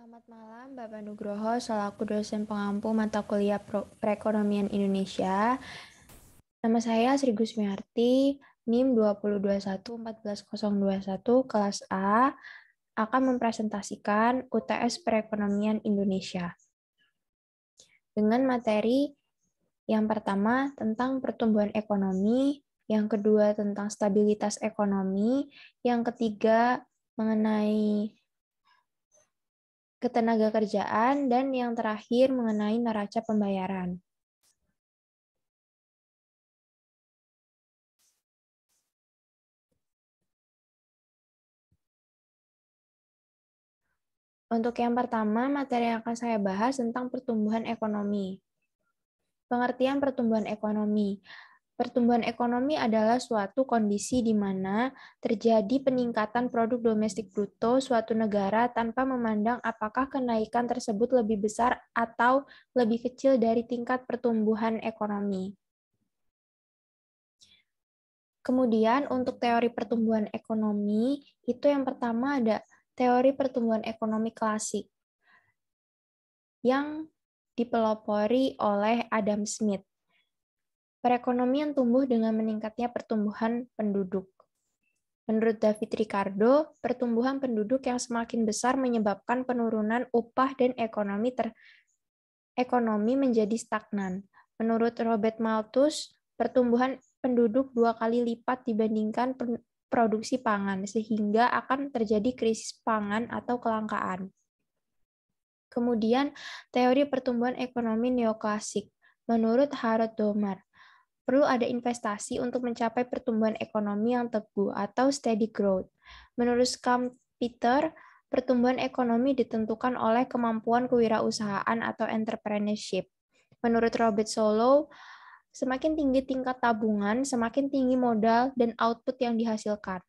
Selamat malam, Bapak Nugroho, selaku dosen pengampu mata kuliah Perekonomian Indonesia. Nama saya Sri Gusmiarti, NIM 2021-14021, kelas A, akan mempresentasikan UTS Perekonomian Indonesia. Dengan materi yang pertama tentang pertumbuhan ekonomi, yang kedua tentang stabilitas ekonomi, yang ketiga mengenai ketenagakerjaan, dan yang terakhir mengenai neraca pembayaran. Untuk yang pertama, materi yang akan saya bahas tentang pertumbuhan ekonomi. Pengertian pertumbuhan ekonomi. Pertumbuhan ekonomi adalah suatu kondisi di mana terjadi peningkatan produk domestik bruto suatu negara tanpa memandang apakah kenaikan tersebut lebih besar atau lebih kecil dari tingkat pertumbuhan ekonomi. Kemudian untuk teori pertumbuhan ekonomi, itu yang pertama ada teori pertumbuhan ekonomi klasik yang dipelopori oleh Adam Smith. Perekonomian tumbuh dengan meningkatnya pertumbuhan penduduk. Menurut David Ricardo, pertumbuhan penduduk yang semakin besar menyebabkan penurunan upah dan ekonomi menjadi stagnan. Menurut Robert Malthus, pertumbuhan penduduk 2 kali lipat dibandingkan produksi pangan, sehingga akan terjadi krisis pangan atau kelangkaan. Kemudian, teori pertumbuhan ekonomi neoklasik. Menurut Harold Domar, perlu ada investasi untuk mencapai pertumbuhan ekonomi yang teguh atau steady growth. Menurut Schumpeter, pertumbuhan ekonomi ditentukan oleh kemampuan kewirausahaan atau entrepreneurship. Menurut Robert Solow, semakin tinggi tingkat tabungan, semakin tinggi modal dan output yang dihasilkan.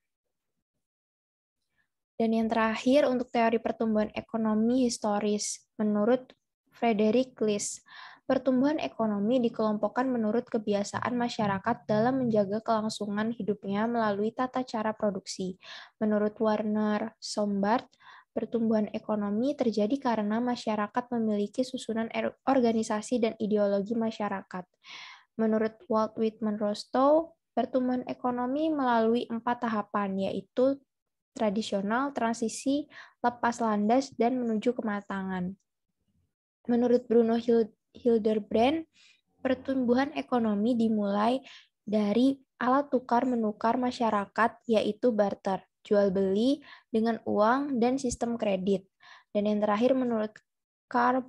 Dan yang terakhir untuk teori pertumbuhan ekonomi historis, menurut Frederick List, pertumbuhan ekonomi dikelompokkan menurut kebiasaan masyarakat dalam menjaga kelangsungan hidupnya melalui tata cara produksi. Menurut Warner Sombart, pertumbuhan ekonomi terjadi karena masyarakat memiliki susunan organisasi dan ideologi masyarakat. Menurut Walt Whitman Rostow, pertumbuhan ekonomi melalui 4 tahapan, yaitu tradisional, transisi, lepas landas, dan menuju kematangan. Menurut Bruno Hildebrand, pertumbuhan ekonomi dimulai dari alat tukar-menukar masyarakat, yaitu barter, jual beli dengan uang, dan sistem kredit. Dan yang terakhir, menurut Karl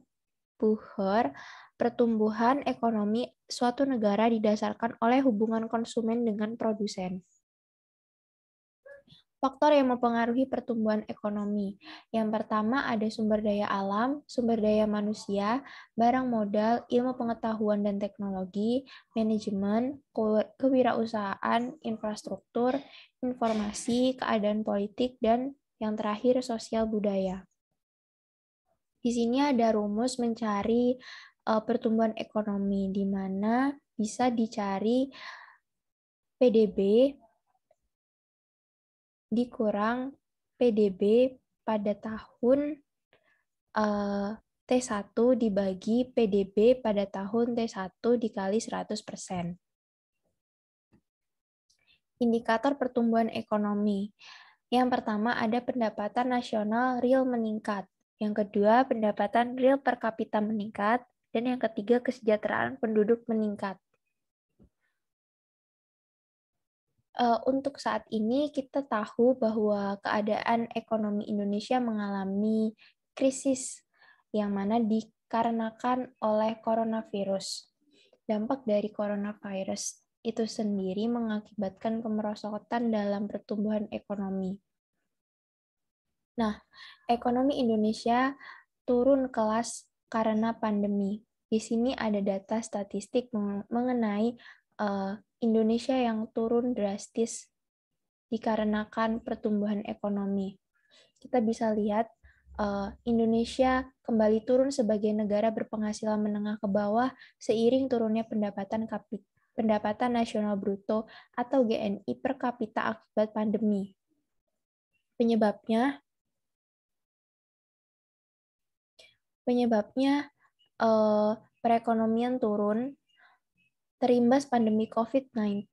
Bucher, pertumbuhan ekonomi suatu negara didasarkan oleh hubungan konsumen dengan produsen. Faktor yang mempengaruhi pertumbuhan ekonomi. Yang pertama ada sumber daya alam, sumber daya manusia, barang modal, ilmu pengetahuan dan teknologi, manajemen, kewirausahaan, infrastruktur, informasi, keadaan politik, dan yang terakhir sosial budaya. Di sini ada rumus mencari pertumbuhan ekonomi, di mana bisa dicari PDB dikurang PDB pada tahun T1 dibagi PDB pada tahun T1 dikali 100%. Indikator pertumbuhan ekonomi. Yang pertama ada pendapatan nasional real meningkat. Yang kedua pendapatan real per kapita meningkat. Dan yang ketiga kesejahteraan penduduk meningkat. Untuk saat ini kita tahu bahwa keadaan ekonomi Indonesia mengalami krisis yang mana dikarenakan oleh coronavirus. Dampak dari coronavirus itu sendiri mengakibatkan kemerosotan dalam pertumbuhan ekonomi. Nah, ekonomi Indonesia turun kelas karena pandemi. Di sini ada data statistik mengenai Indonesia yang turun drastis dikarenakan pertumbuhan ekonomi. Kita bisa lihat Indonesia kembali turun sebagai negara berpenghasilan menengah ke bawah seiring turunnya pendapatan nasional bruto atau GNI per kapita akibat pandemi. Penyebabnya Penyebabnya perekonomian turun, terimbas pandemi COVID-19,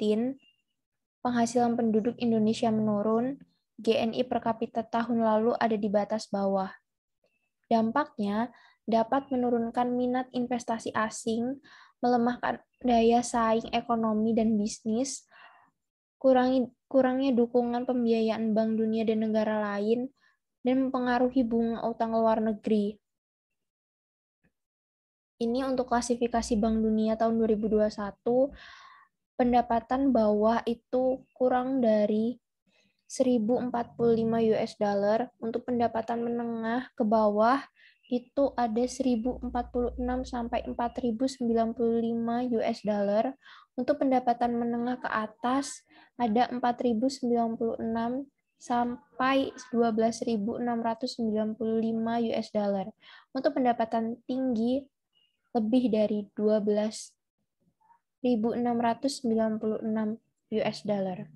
penghasilan penduduk Indonesia menurun, GNI per kapita tahun lalu ada di batas bawah. Dampaknya dapat menurunkan minat investasi asing, melemahkan daya saing ekonomi dan bisnis, kurangnya dukungan pembiayaan Bank Dunia dan negara lain, dan mempengaruhi bunga utang luar negeri. Ini untuk klasifikasi Bank Dunia tahun 2021, pendapatan bawah itu kurang dari 1.045 US dollar, untuk pendapatan menengah ke bawah itu ada 1.046 sampai 4.095 US dollar, untuk pendapatan menengah ke atas ada 4.096 sampai 12.695 US dollar. Untuk pendapatan tinggi lebih dari 12.696 US dollar.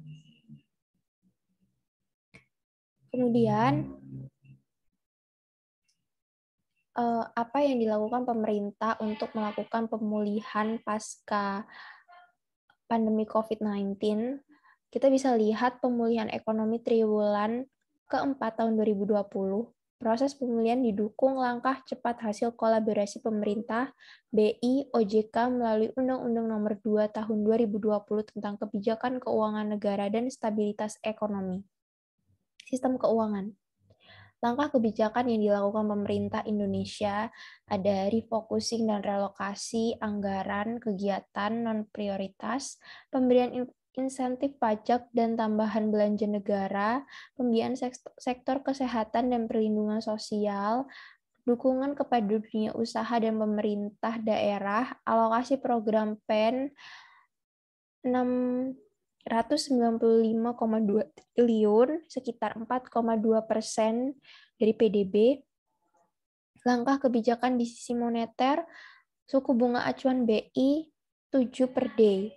Kemudian, apa yang dilakukan pemerintah untuk melakukan pemulihan pasca pandemi COVID-19? Kita bisa lihat pemulihan ekonomi triwulan keempat tahun 2020. Proses pemulihan didukung langkah cepat hasil kolaborasi pemerintah, BI, OJK melalui Undang-Undang Nomor 2 Tahun 2020 tentang Kebijakan Keuangan Negara dan Stabilitas Ekonomi. Sistem keuangan. Langkah kebijakan yang dilakukan pemerintah Indonesia ada refocusing dan relokasi anggaran kegiatan non-prioritas, pemberian insentif pajak dan tambahan belanja negara, pembiayaan sektor kesehatan dan perlindungan sosial, dukungan kepada dunia usaha dan pemerintah daerah, alokasi program PEN 695,2 triliun, sekitar 4,2% dari PDB. Langkah kebijakan di sisi moneter, suku bunga acuan BI 7 per day.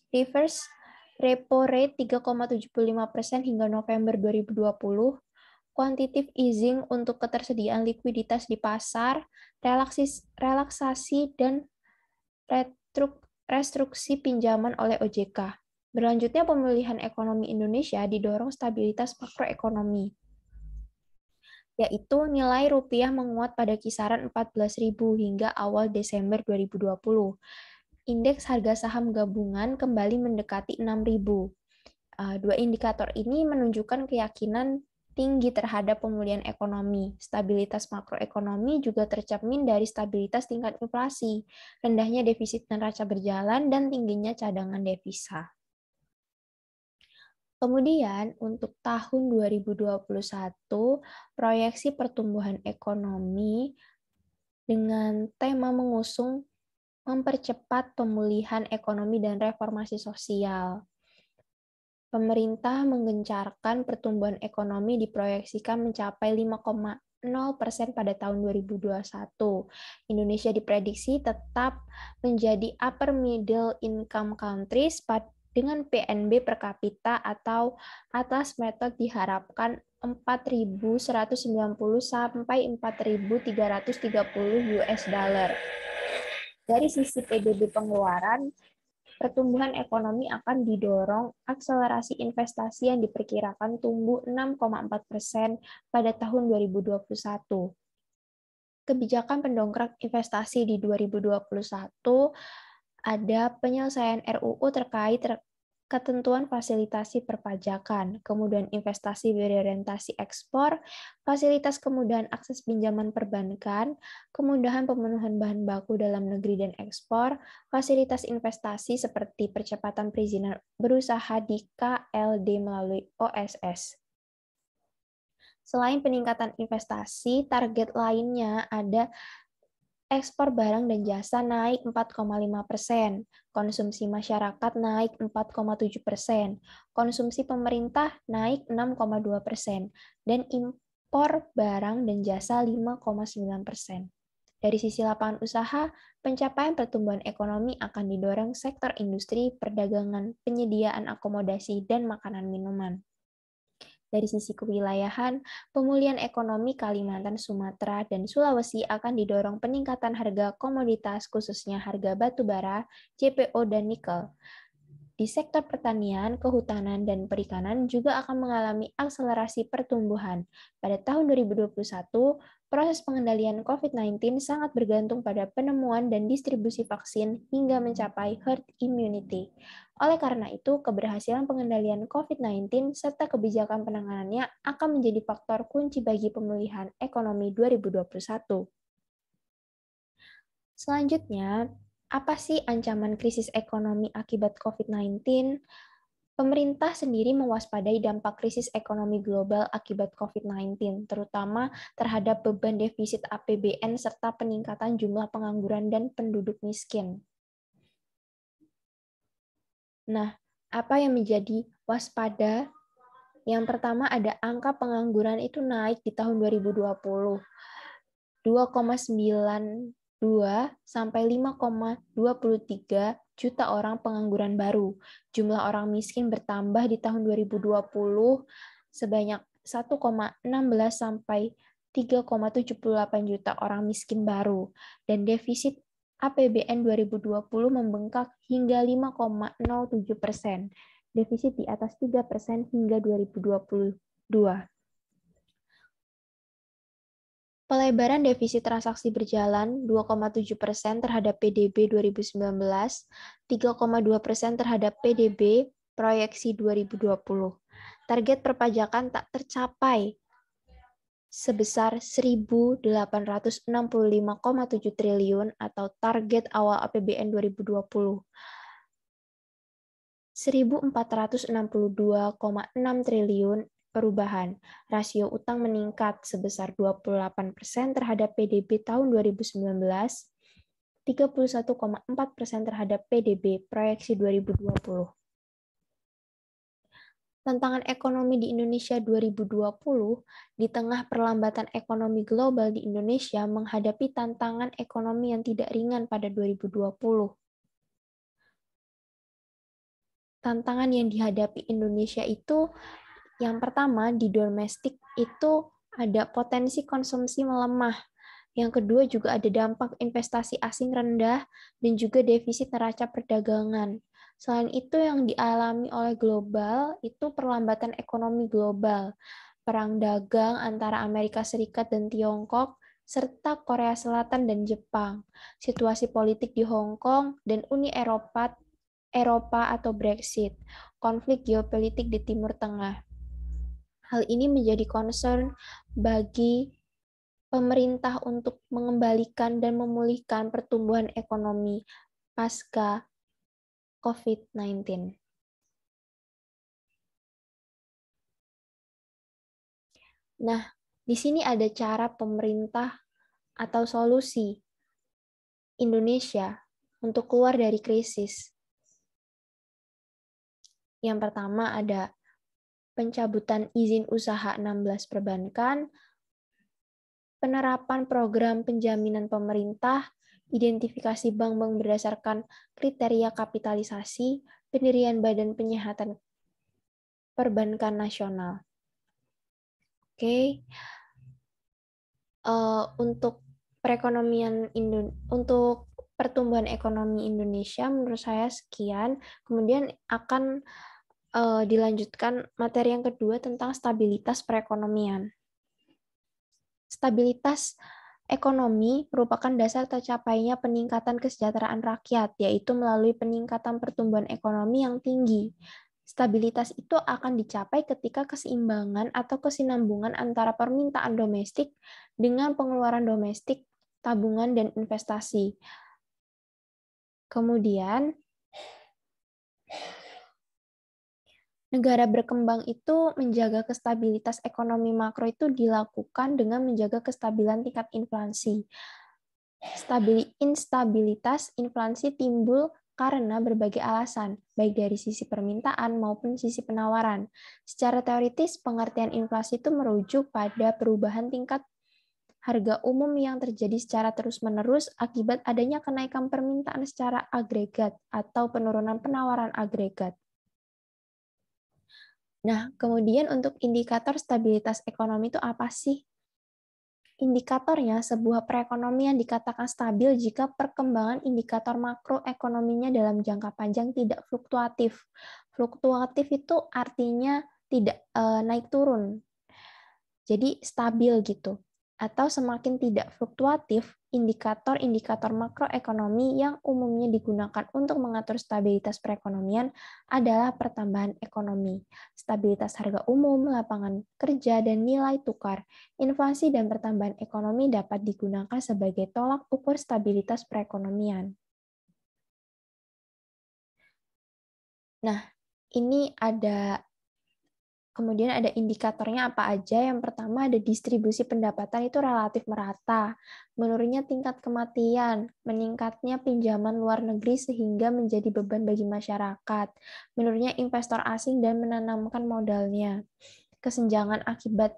Reverse repo rate 3,75% hingga November 2020. Quantitative easing untuk ketersediaan likuiditas di pasar, relaksasi dan restruksi pinjaman oleh OJK. Berlanjutnya pemulihan ekonomi Indonesia didorong stabilitas makroekonomi, yaitu nilai rupiah menguat pada kisaran 14.000 hingga awal Desember 2020. Indeks harga saham gabungan kembali mendekati 6.000. Dua indikator ini menunjukkan keyakinan tinggi terhadap pemulihan ekonomi. Stabilitas makroekonomi juga tercermin dari stabilitas tingkat inflasi, rendahnya defisit neraca berjalan, dan tingginya cadangan devisa. Kemudian, untuk tahun 2021, proyeksi pertumbuhan ekonomi dengan tema mengusung mempercepat pemulihan ekonomi dan reformasi sosial. Pemerintah menggencarkan pertumbuhan ekonomi diproyeksikan mencapai 5,0% pada tahun 2021. Indonesia diprediksi tetap menjadi upper middle income countries dengan PNB per kapita atau atas metode diharapkan 4.190 sampai 4.330 US dollar. Dari sisi PDB pengeluaran, pertumbuhan ekonomi akan didorong akselerasi investasi yang diperkirakan tumbuh 6,4% pada tahun 2021. Kebijakan pendongkrak investasi di 2021 ada penyelesaian RUU terkait ketentuan fasilitasi perpajakan, kemudian investasi berorientasi ekspor, fasilitas kemudahan akses pinjaman perbankan, kemudahan pemenuhan bahan baku dalam negeri dan ekspor, fasilitas investasi seperti percepatan perizinan berusaha di KLD melalui OSS. Selain peningkatan investasi, target lainnya ada ekspor barang dan jasa naik 4,5%, konsumsi masyarakat naik 4,7%, konsumsi pemerintah naik 6,2%, dan impor barang dan jasa 5,9%. Dari sisi lapangan usaha, pencapaian pertumbuhan ekonomi akan didorong sektor industri, perdagangan, penyediaan akomodasi, dan makanan minuman. Dari sisi kewilayahan, pemulihan ekonomi Kalimantan, Sumatera, dan Sulawesi akan didorong peningkatan harga komoditas, khususnya harga batu bara, CPO, dan nikel. Di sektor pertanian, kehutanan, dan perikanan juga akan mengalami akselerasi pertumbuhan. Pada tahun 2021, proses pengendalian COVID-19 sangat bergantung pada penemuan dan distribusi vaksin hingga mencapai herd immunity. Oleh karena itu, keberhasilan pengendalian COVID-19 serta kebijakan penanganannya akan menjadi faktor kunci bagi pemulihan ekonomi 2021. Selanjutnya, apa sih ancaman krisis ekonomi akibat COVID-19? Pemerintah sendiri mewaspadai dampak krisis ekonomi global akibat COVID-19, terutama terhadap beban defisit APBN serta peningkatan jumlah pengangguran dan penduduk miskin. Nah, apa yang menjadi waspada? Yang pertama ada angka pengangguran itu naik di tahun 2020. 2,92 sampai 5,23 juta orang pengangguran baru. Jumlah orang miskin bertambah di tahun 2020 sebanyak 1,16 sampai 3,78 juta orang miskin baru. Dan defisit APBN 2020 membengkak hingga 5,07%. Defisit di atas 3% hingga 2022. Pelebaran defisit transaksi berjalan 2,7% terhadap PDB 2019, 3,2% terhadap PDB proyeksi 2020. Target perpajakan tak tercapai sebesar 1.865,7 triliun atau target awal APBN 2020. 1.462,6 triliun perubahan. Rasio utang meningkat sebesar 28% terhadap PDB tahun 2019, 31,4% terhadap PDB proyeksi 2020. Tantangan ekonomi di Indonesia 2020, di tengah perlambatan ekonomi global di Indonesia menghadapi tantangan ekonomi yang tidak ringan pada 2020. Tantangan yang dihadapi Indonesia itu yang pertama di domestik itu ada potensi konsumsi melemah. Yang kedua juga ada dampak investasi asing rendah dan juga defisit neraca perdagangan. Selain itu yang dialami oleh global itu perlambatan ekonomi global, perang dagang antara Amerika Serikat dan Tiongkok, serta Korea Selatan dan Jepang, situasi politik di Hong Kong dan Uni Eropa atau Brexit, konflik geopolitik di Timur Tengah. Hal ini menjadi concern bagi pemerintah untuk mengembalikan dan memulihkan pertumbuhan ekonomi pasca COVID-19. Nah, di sini ada cara pemerintah atau solusi Indonesia untuk keluar dari krisis. Yang pertama ada pencabutan izin usaha 16 perbankan, penerapan program penjaminan pemerintah, identifikasi bank-bank berdasarkan kriteria kapitalisasi, pendirian Badan Penyihatan Perbankan Nasional. Oke. Untuk perekonomian untuk pertumbuhan ekonomi Indonesia menurut saya sekian. Kemudian akan dilanjutkan materi yang kedua tentang stabilitas perekonomian. Stabilitas ekonomi merupakan dasar tercapainya peningkatan kesejahteraan rakyat, yaitu melalui peningkatan pertumbuhan ekonomi yang tinggi. Stabilitas itu akan dicapai ketika keseimbangan atau kesinambungan antara permintaan domestik dengan pengeluaran domestik, tabungan, dan investasi. Kemudian, negara berkembang itu menjaga kestabilitas ekonomi makro itu dilakukan dengan menjaga kestabilan tingkat inflasi. Instabilitas inflasi timbul karena berbagai alasan, baik dari sisi permintaan maupun sisi penawaran. Secara teoritis, pengertian inflasi itu merujuk pada perubahan tingkat harga umum yang terjadi secara terus-menerus akibat adanya kenaikan permintaan secara agregat atau penurunan penawaran agregat. Nah, kemudian untuk indikator stabilitas ekonomi itu apa sih? Indikatornya, sebuah perekonomian dikatakan stabil jika perkembangan indikator makroekonominya dalam jangka panjang tidak fluktuatif. Fluktuatif itu artinya tidak naik turun, jadi stabil gitu. Atau semakin tidak fluktuatif, indikator-indikator makroekonomi yang umumnya digunakan untuk mengatur stabilitas perekonomian adalah pertambahan ekonomi, stabilitas harga umum, lapangan kerja, dan nilai tukar. Inflasi dan pertambahan ekonomi dapat digunakan sebagai tolak ukur stabilitas perekonomian. Nah, ini ada kemudian ada indikatornya apa aja. Yang pertama ada distribusi pendapatan itu relatif merata. Menurunnya tingkat kematian, meningkatnya pinjaman luar negeri sehingga menjadi beban bagi masyarakat. Menurunnya investor asing dan menanamkan modalnya. Kesenjangan akibat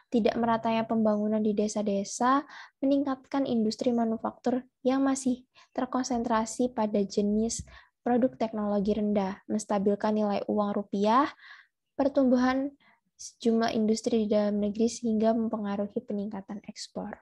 tidak meratanya pembangunan di desa-desa, meningkatkan industri manufaktur yang masih terkonsentrasi pada jenis produk teknologi rendah, menstabilkan nilai uang rupiah, pertumbuhan sejumlah industri di dalam negeri sehingga mempengaruhi peningkatan ekspor.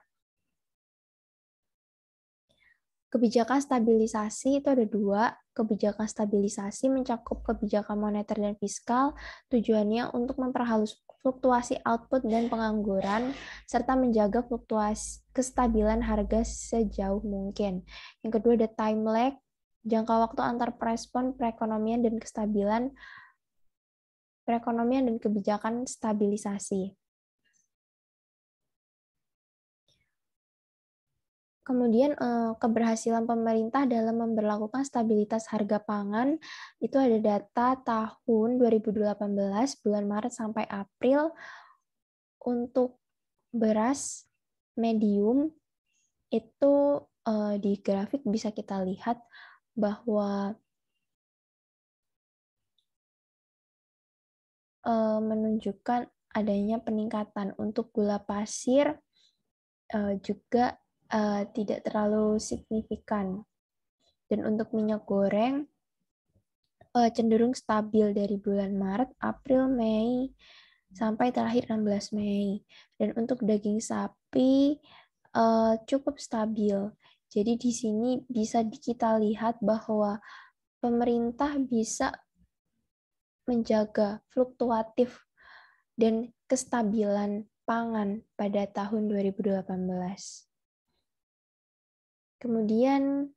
Kebijakan stabilisasi itu ada dua. Kebijakan stabilisasi mencakup kebijakan moneter dan fiskal, tujuannya untuk memperhalus fluktuasi output dan pengangguran, serta menjaga fluktuasi kestabilan harga sejauh mungkin. Yang kedua ada time lag, jangka waktu antar respon perekonomian dan kestabilan perekonomian dan kebijakan stabilisasi. Kemudian keberhasilan pemerintah dalam memberlakukan stabilitas harga pangan itu ada data tahun 2018 bulan Maret sampai April untuk beras medium itu di grafik bisa kita lihat bahwa menunjukkan adanya peningkatan untuk gula pasir juga tidak terlalu signifikan. Dan untuk minyak goreng cenderung stabil dari bulan Maret, April, Mei, sampai terakhir 16 Mei. Dan untuk daging sapi cukup stabil. Jadi di sini bisa kita lihat bahwa pemerintah bisa menjaga fluktuatif dan kestabilan pangan pada tahun 2018. Kemudian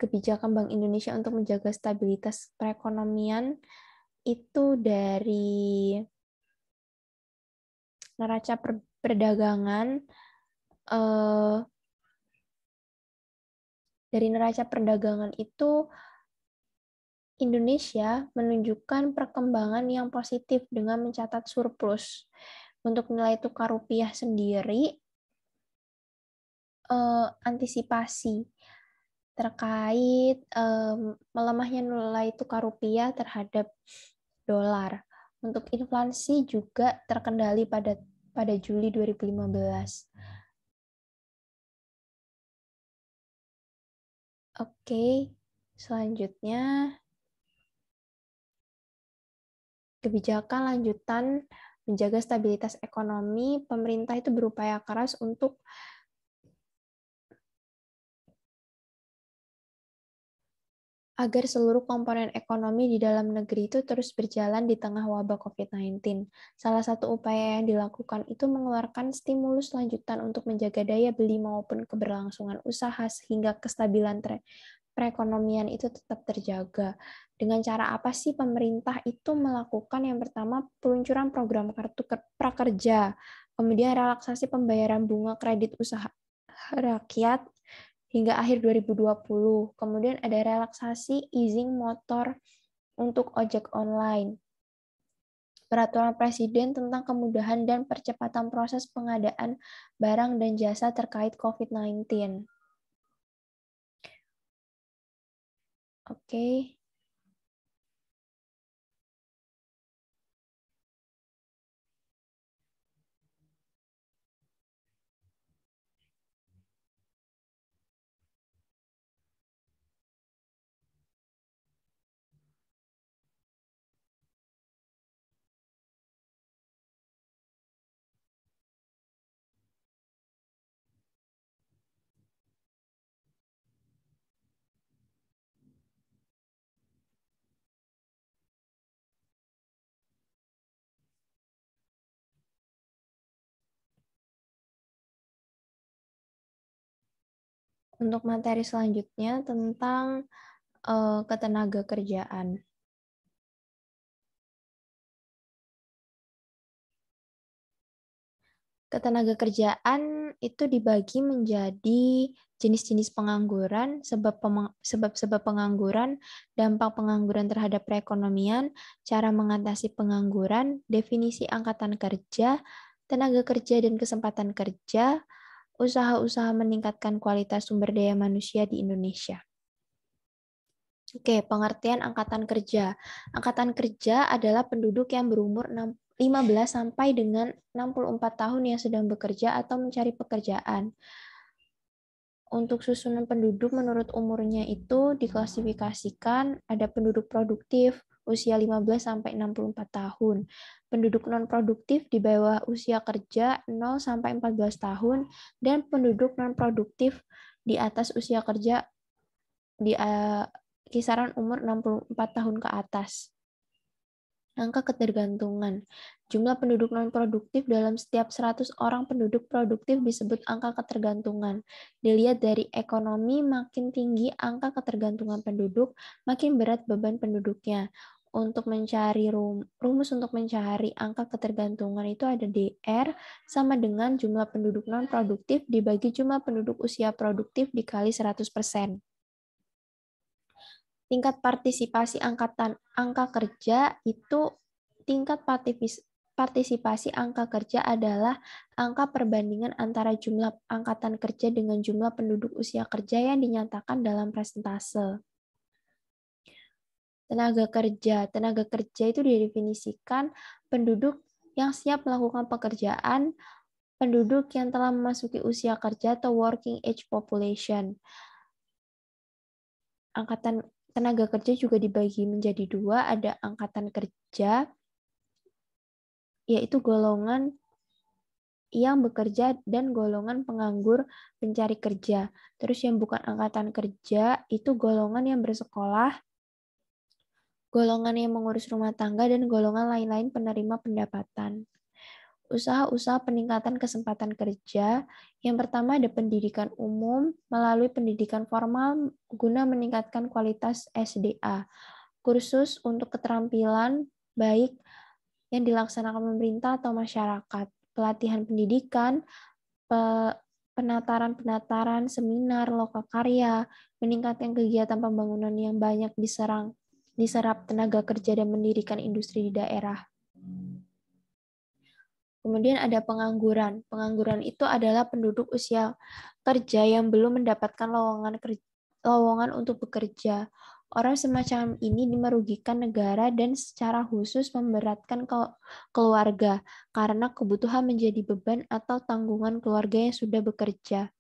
kebijakan Bank Indonesia untuk menjaga stabilitas perekonomian itu neraca perdagangan dari neraca perdagangan itu Indonesia menunjukkan perkembangan yang positif dengan mencatat surplus. Untuk nilai tukar rupiah sendiri, antisipasi terkait melemahnya nilai tukar rupiah terhadap dolar. Untuk inflasi juga terkendali pada Juli 2015. Oke, selanjutnya kebijakan lanjutan menjaga stabilitas ekonomi. Pemerintah itu berupaya keras untuk agar seluruh komponen ekonomi di dalam negeri itu terus berjalan di tengah wabah COVID-19. Salah satu upaya yang dilakukan itu mengeluarkan stimulus lanjutan untuk menjaga daya beli maupun keberlangsungan usaha sehingga kestabilan perekonomian itu tetap terjaga. Dengan cara apa sih pemerintah itu melakukan? Yang pertama, peluncuran program kartu prakerja, kemudian relaksasi pembayaran bunga kredit usaha rakyat, hingga akhir 2020. Kemudian ada relaksasi izin motor untuk ojek online. Peraturan Presiden tentang kemudahan dan percepatan proses pengadaan barang dan jasa terkait COVID-19. Oke. Untuk materi selanjutnya tentang ketenaga kerjaan. Ketenaga kerjaan itu dibagi menjadi jenis-jenis pengangguran, sebab-sebab pengangguran, dampak pengangguran terhadap perekonomian, cara mengatasi pengangguran, definisi angkatan kerja, tenaga kerja dan kesempatan kerja, usaha-usaha meningkatkan kualitas sumber daya manusia di Indonesia. Oke, pengertian angkatan kerja. Angkatan kerja adalah penduduk yang berumur 15 sampai dengan 64 tahun yang sedang bekerja atau mencari pekerjaan. Untuk susunan penduduk menurut umurnya itu diklasifikasikan ada penduduk produktif usia 15 sampai 64 tahun. Penduduk non-produktif di bawah usia kerja 0 sampai 14 tahun dan penduduk non-produktif di atas usia kerja di kisaran umur 64 tahun ke atas. Angka ketergantungan. Jumlah penduduk non-produktif dalam setiap 100 orang penduduk produktif disebut angka ketergantungan. Dilihat dari ekonomi, makin tinggi angka ketergantungan penduduk, makin berat beban penduduknya. Untuk mencari rumus untuk mencari angka ketergantungan itu ada DR sama dengan jumlah penduduk non-produktif dibagi jumlah penduduk usia produktif dikali 100%. Tingkat partisipasi angka kerja itu tingkat partisipasi angka kerja adalah angka perbandingan antara jumlah angkatan kerja dengan jumlah penduduk usia kerja yang dinyatakan dalam persentase. Tenaga kerja itu didefinisikan penduduk yang siap melakukan pekerjaan, penduduk yang telah memasuki usia kerja atau working age population. Tenaga kerja juga dibagi menjadi dua, ada angkatan kerja, yaitu golongan yang bekerja dan golongan penganggur pencari kerja. Terus yang bukan angkatan kerja, itu golongan yang bersekolah, golongan yang mengurus rumah tangga, dan golongan lain-lain penerima pendapatan. Usaha-usaha peningkatan kesempatan kerja. Yang pertama ada pendidikan umum melalui pendidikan formal guna meningkatkan kualitas SDA. Kursus untuk keterampilan baik yang dilaksanakan pemerintah atau masyarakat. Pelatihan pendidikan, penataran, seminar, lokakarya, meningkatkan kegiatan pembangunan yang banyak diserap tenaga kerja dan mendirikan industri di daerah. Kemudian ada pengangguran. Pengangguran itu adalah penduduk usia kerja yang belum mendapatkan lowongan untuk bekerja. Orang semacam ini merugikan negara dan secara khusus memberatkan keluarga karena kebutuhan menjadi beban atau tanggungan keluarga yang sudah bekerja.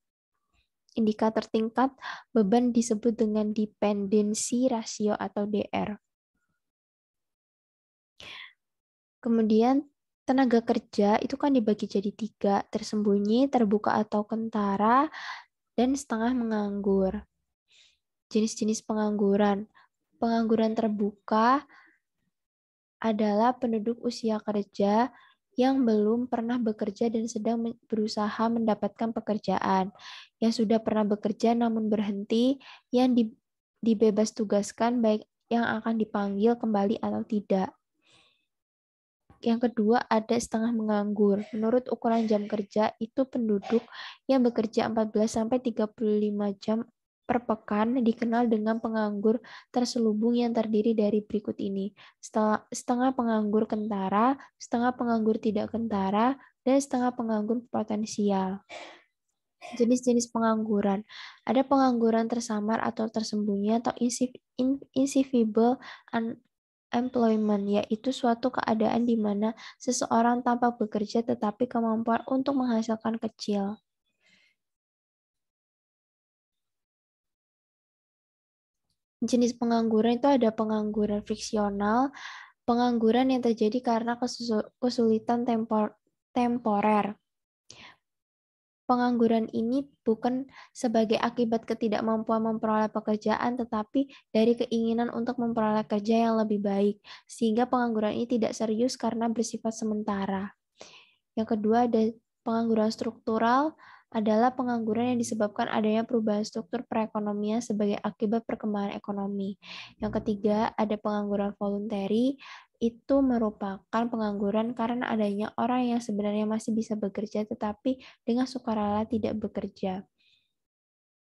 Indikator tingkat beban disebut dengan dependency ratio atau DR. Kemudian tenaga kerja itu kan dibagi jadi 3, tersembunyi, terbuka atau kentara, dan setengah menganggur. Jenis-jenis pengangguran. Pengangguran terbuka adalah penduduk usia kerja yang belum pernah bekerja dan sedang berusaha mendapatkan pekerjaan. Yang sudah pernah bekerja namun berhenti, yang dibebas tugaskan baik yang akan dipanggil kembali atau tidak. Yang kedua ada setengah menganggur. Menurut ukuran jam kerja itu penduduk yang bekerja 14-35 jam per pekan dikenal dengan penganggur terselubung yang terdiri dari berikut ini. Setengah penganggur kentara, setengah penganggur tidak kentara, dan setengah penganggur potensial. Jenis-jenis pengangguran. Ada pengangguran tersamar atau tersembunyi atau invisible employment, yaitu suatu keadaan di mana seseorang tampak bekerja tetapi kemampuan untuk menghasilkan kecil. Jenis pengangguran itu ada pengangguran friksional, pengangguran yang terjadi karena kesulitan temporer. Pengangguran ini bukan sebagai akibat ketidakmampuan memperoleh pekerjaan, tetapi dari keinginan untuk memperoleh kerja yang lebih baik, sehingga pengangguran ini tidak serius karena bersifat sementara. Yang kedua ada pengangguran struktural. adalah pengangguran yang disebabkan adanya perubahan struktur perekonomian sebagai akibat perkembangan ekonomi. Yang ketiga, ada pengangguran voluntary, itu merupakan pengangguran karena adanya orang yang sebenarnya masih bisa bekerja tetapi dengan sukarela tidak bekerja.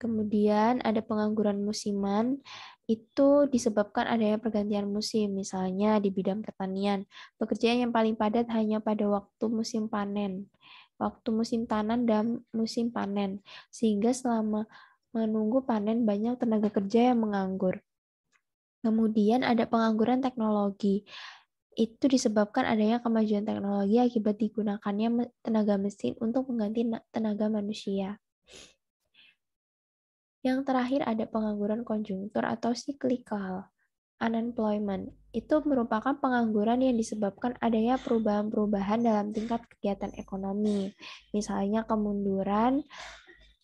Kemudian ada pengangguran musiman, itu disebabkan adanya pergantian musim, misalnya di bidang pertanian. Pekerjaan yang paling padat hanya pada waktu musim panen, waktu musim tanam dan musim panen, sehingga selama menunggu panen banyak tenaga kerja yang menganggur. Kemudian ada pengangguran teknologi. Itu disebabkan adanya kemajuan teknologi akibat digunakannya tenaga mesin untuk mengganti tenaga manusia. Yang terakhir ada pengangguran konjungtur atau cyclical unemployment. Itu merupakan pengangguran yang disebabkan adanya perubahan-perubahan dalam tingkat kegiatan ekonomi. Misalnya kemunduran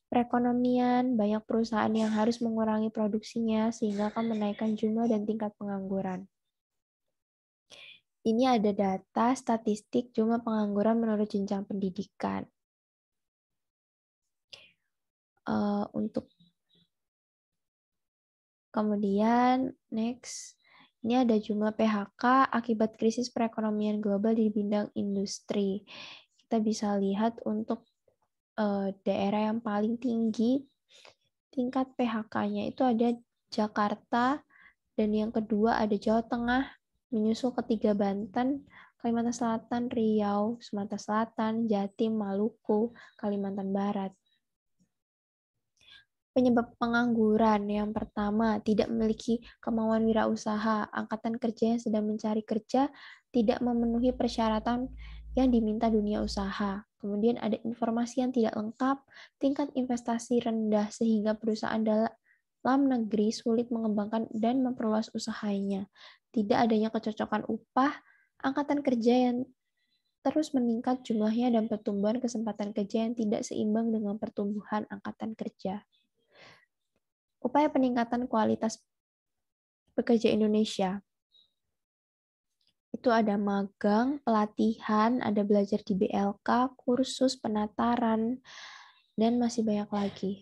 perekonomian, banyak perusahaan yang harus mengurangi produksinya sehingga akan menaikkan jumlah dan tingkat pengangguran. Ini ada data statistik jumlah pengangguran menurut jenjang pendidikan. Untuk kemudian, next, ini ada jumlah PHK akibat krisis perekonomian global di bidang industri. Kita bisa lihat untuk daerah yang paling tinggi tingkat PHK-nya itu ada Jakarta, dan yang kedua ada Jawa Tengah, menyusul ketiga Banten, Kalimantan Selatan, Riau, Sumatera Selatan, Jatim, Maluku, Kalimantan Barat. Penyebab pengangguran yang pertama, tidak memiliki kemauan wirausaha. Angkatan kerja yang sedang mencari kerja tidak memenuhi persyaratan yang diminta dunia usaha. Kemudian ada informasi yang tidak lengkap, tingkat investasi rendah sehingga perusahaan dalam negeri sulit mengembangkan dan memperluas usahanya. Tidak adanya kecocokan upah, angkatan kerja yang terus meningkat jumlahnya dan pertumbuhan kesempatan kerja yang tidak seimbang dengan pertumbuhan angkatan kerja. Upaya peningkatan kualitas pekerja Indonesia. Itu ada magang, pelatihan, ada belajar di BLK, kursus, penataran, dan masih banyak lagi.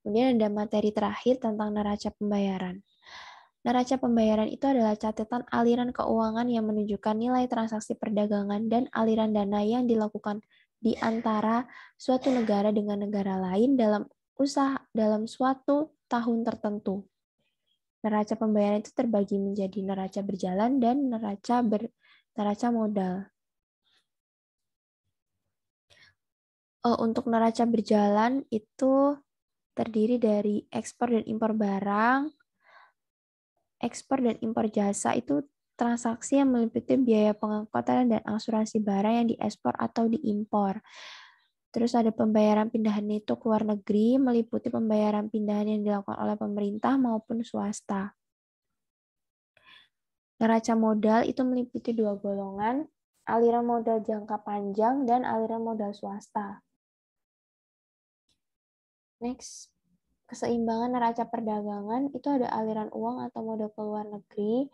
Kemudian ada materi terakhir tentang neraca pembayaran. Neraca pembayaran itu adalah catatan aliran keuangan yang menunjukkan nilai transaksi perdagangan dan aliran dana yang dilakukan di antara suatu negara dengan negara lain dalam suatu tahun tertentu. Neraca pembayaran itu terbagi menjadi neraca berjalan dan neraca modal. Untuk neraca berjalan itu terdiri dari ekspor dan impor barang, ekspor dan impor jasa itu transaksi yang meliputi biaya pengangkutan dan asuransi barang yang diekspor atau diimpor. Terus ada pembayaran pindahan neto ke luar negeri, meliputi pembayaran pindahan yang dilakukan oleh pemerintah maupun swasta. Neraca modal itu meliputi dua golongan, aliran modal jangka panjang dan aliran modal swasta. Next, keseimbangan neraca perdagangan itu ada aliran uang atau modal ke luar negeri,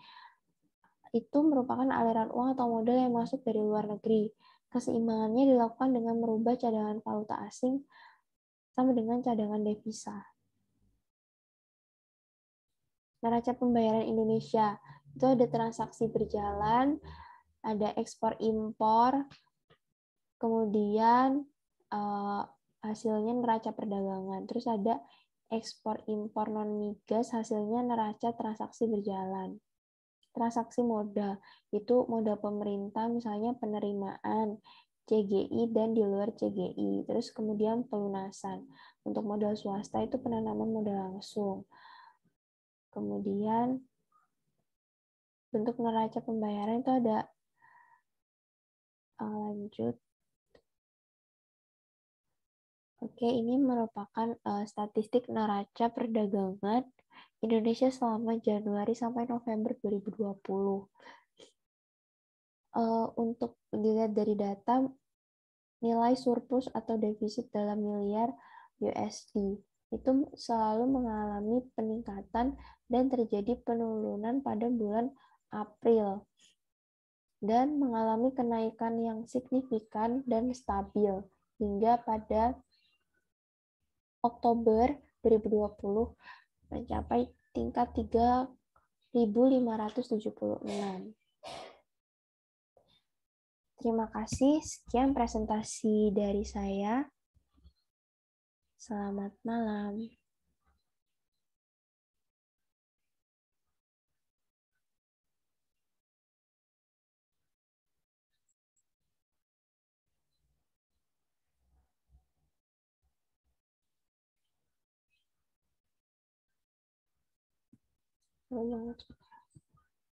itu merupakan aliran uang atau modal yang masuk dari luar negeri. Keseimbangannya dilakukan dengan merubah cadangan valuta asing sama dengan cadangan devisa. Neraca pembayaran Indonesia itu ada transaksi berjalan, ada ekspor impor, kemudian hasilnya neraca perdagangan. Terus ada ekspor impor non migas, hasilnya neraca transaksi berjalan. Transaksi modal, itu modal pemerintah, misalnya penerimaan, CGI, dan di luar CGI. Terus kemudian pelunasan. Untuk modal swasta itu penanaman modal langsung. Kemudian bentuk neraca pembayaran itu ada lanjut. Oke, ini merupakan statistik neraca perdagangan Indonesia selama Januari sampai November 2020. Untuk dilihat dari data, nilai surplus atau defisit dalam miliar USD itu selalu mengalami peningkatan dan terjadi penurunan pada bulan April dan mengalami kenaikan yang signifikan dan stabil hingga pada Oktober 2020 mencapai tingkat 3.576. Terima kasih, sekian presentasi dari saya. Selamat malam. Selamat